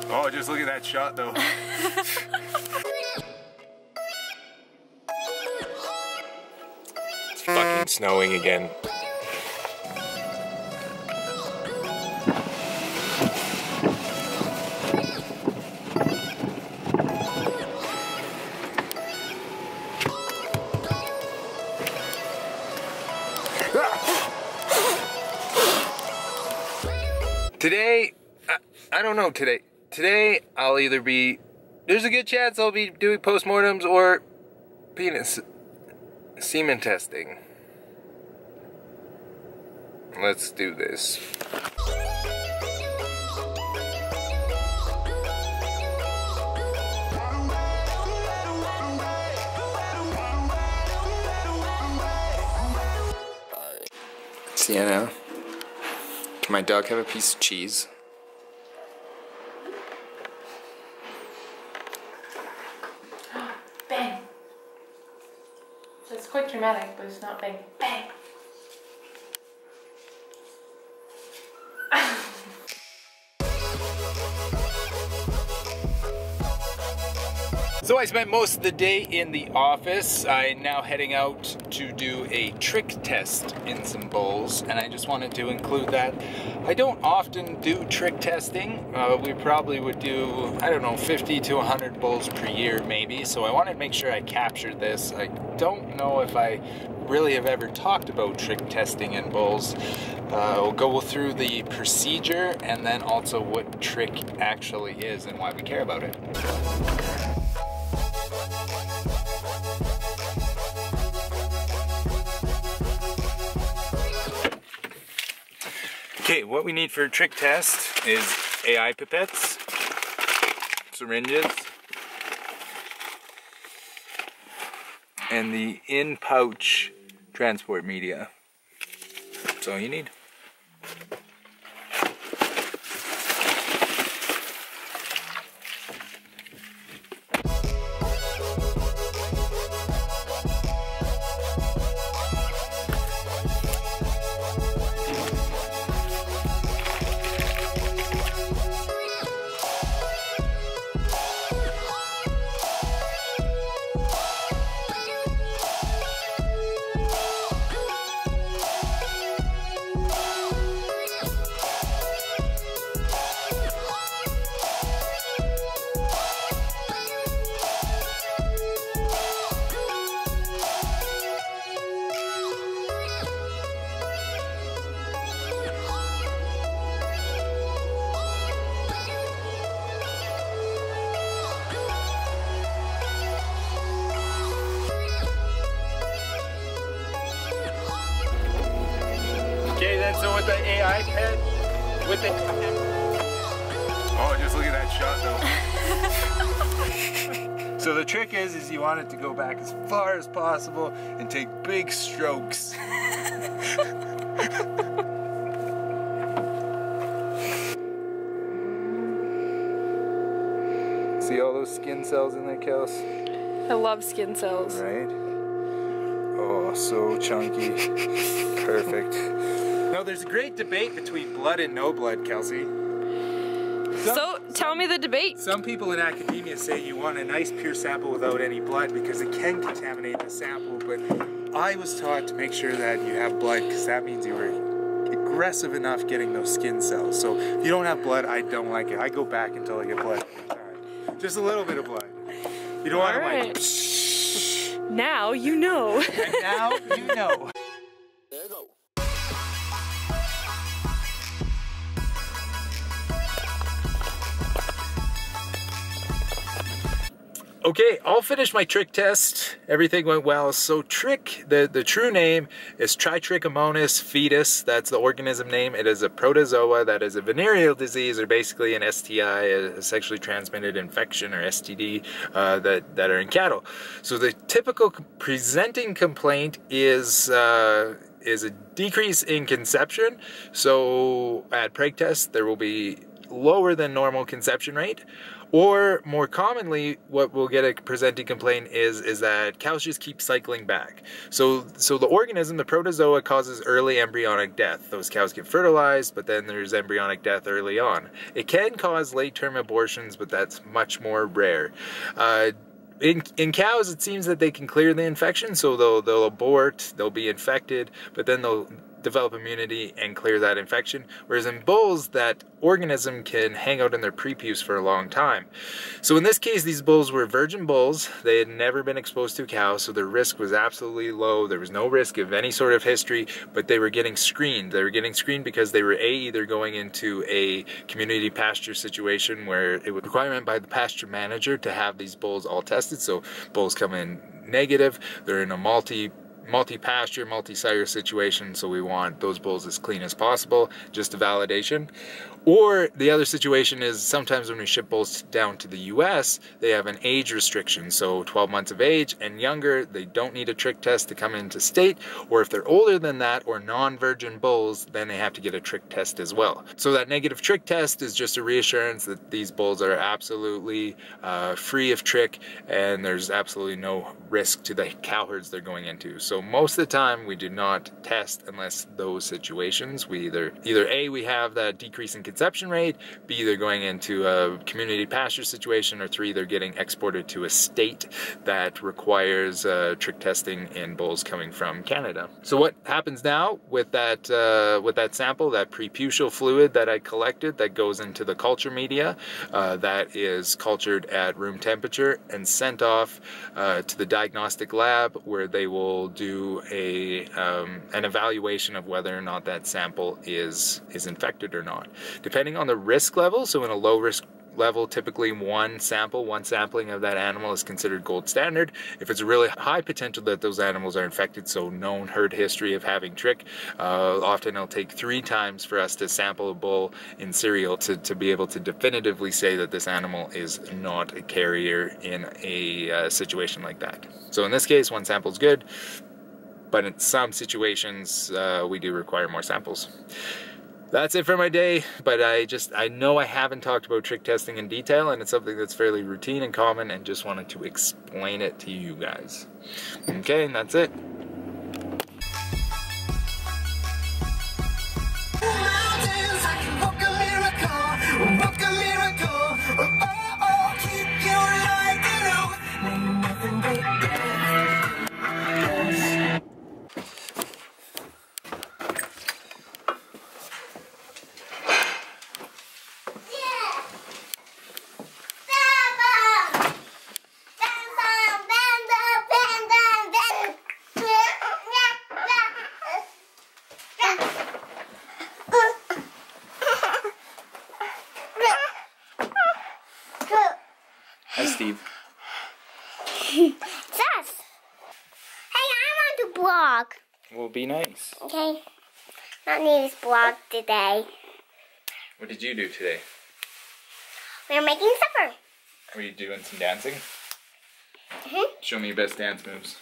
Oh, just look at that shot though. It's fucking snowing again. Today, I don't know today. Today, I'll either be, there's a good chance I'll be doing postmortems or penis semen testing. Let's do this. Sienna, can my dog have a piece of cheese? Bang. So it's quite dramatic, but it's not bang. Bang. So I spent most of the day in the office. I'm now heading out to do a trick test in some bulls, and I just wanted to include that. I don't often do trick testing. We probably would do, I don't know, 50 to 100 bulls per year maybe, so I wanted to make sure I captured this. I don't know if I really have ever talked about trick testing in bulls. We'll go through the procedure and then also what trick actually is and why we care about it. Okay, what we need for a trick test is AI pipettes, syringes, and the in-pouch transport media. That's all you need. Okay, then so with the AI pet, with the... Oh, just look at that shot though. So the trick is you want it to go back as far as possible and take big strokes. See all those skin cells in there, Kels? I love skin cells. Right? Oh, so chunky. Perfect. No, there's a great debate between blood and no blood, Kelsey. Tell me the debate. Some people in academia say you want a nice pure sample without any blood because it can contaminate the sample, but I was taught to make sure that you have blood because that means you were aggressive enough getting those skin cells. So if you don't have blood, I don't like it. I go back until I get blood. Right. Just a little bit of blood. You don't want to like... Now you know. And now you know. There you go. Okay, I'll finish my trick test. Everything went well. So trick, the true name is Trichomonas fetus. That's the organism name. It is a protozoa that is a venereal disease, or basically an STI, a sexually transmitted infection, or STD, that are in cattle. So the typical presenting complaint is a decrease in conception. So at preg test, there will be lower than normal conception rate. Or more commonly, what we'll get a presenting complaint is that cows just keep cycling back. So the organism, the protozoa, causes early embryonic death. Those cows get fertilized, but then there's embryonic death early on. It can cause late-term abortions, but that's much more rare. In cows, it seems that they can clear the infection, so they'll abort, they'll be infected, but then they'll develop immunity and clear that infection. Whereas in bulls, that organism can hang out in their prepuce for a long time. So in this case, these bulls were virgin bulls. They had never been exposed to a cow, so their risk was absolutely low. There was no risk of any sort of history, but they were getting screened. They were getting screened because they were either going into a community pasture situation where it was a requirement by the pasture manager to have these bulls all tested. So bulls come in negative, they're in a multi-pasture, multi-sire situation, so we want those bulls as clean as possible, just a validation. Or the other situation is sometimes when we ship bulls down to the US, they have an age restriction, so 12 months of age and younger, they don't need a trick test to come into state, or if they're older than that or non-virgin bulls, then they have to get a trick test as well. So that negative trick test is just a reassurance that these bulls are absolutely free of trick and there's absolutely no risk to the cow herds they're going into. So most of the time we do not test unless those situations. We either A, we have that decrease in conception rate, B, they're going into a community pasture situation, or 3, they're getting exported to a state that requires trick testing in bulls coming from Canada. So what happens now with that sample, that preputial fluid that I collected that goes into the culture media, that is cultured at room temperature and sent off to the diagnostic lab where they will do an evaluation of whether or not that sample is infected or not. Depending on the risk level, so in a low risk level, typically one sampling of that animal is considered gold standard. If it's a really high potential that those animals are infected, so known herd history of having trick, often it'll take 3 times for us to sample a bull in serial to be able to definitively say that this animal is not a carrier in a situation like that. So in this case, 1 sample is good, but in some situations we do require more samples. That's it for my day, but I know I haven't talked about trick testing in detail, and it's something that's fairly routine and common, and just wanted to explain it to you guys. Okay, and that's it. Hi, Steve. It's us. Hey, I want to blog. Well, be nice. Okay. Not need this blog today. What did you do today? We're making supper. Were you doing some dancing? Mm-hmm. Show me your best dance moves.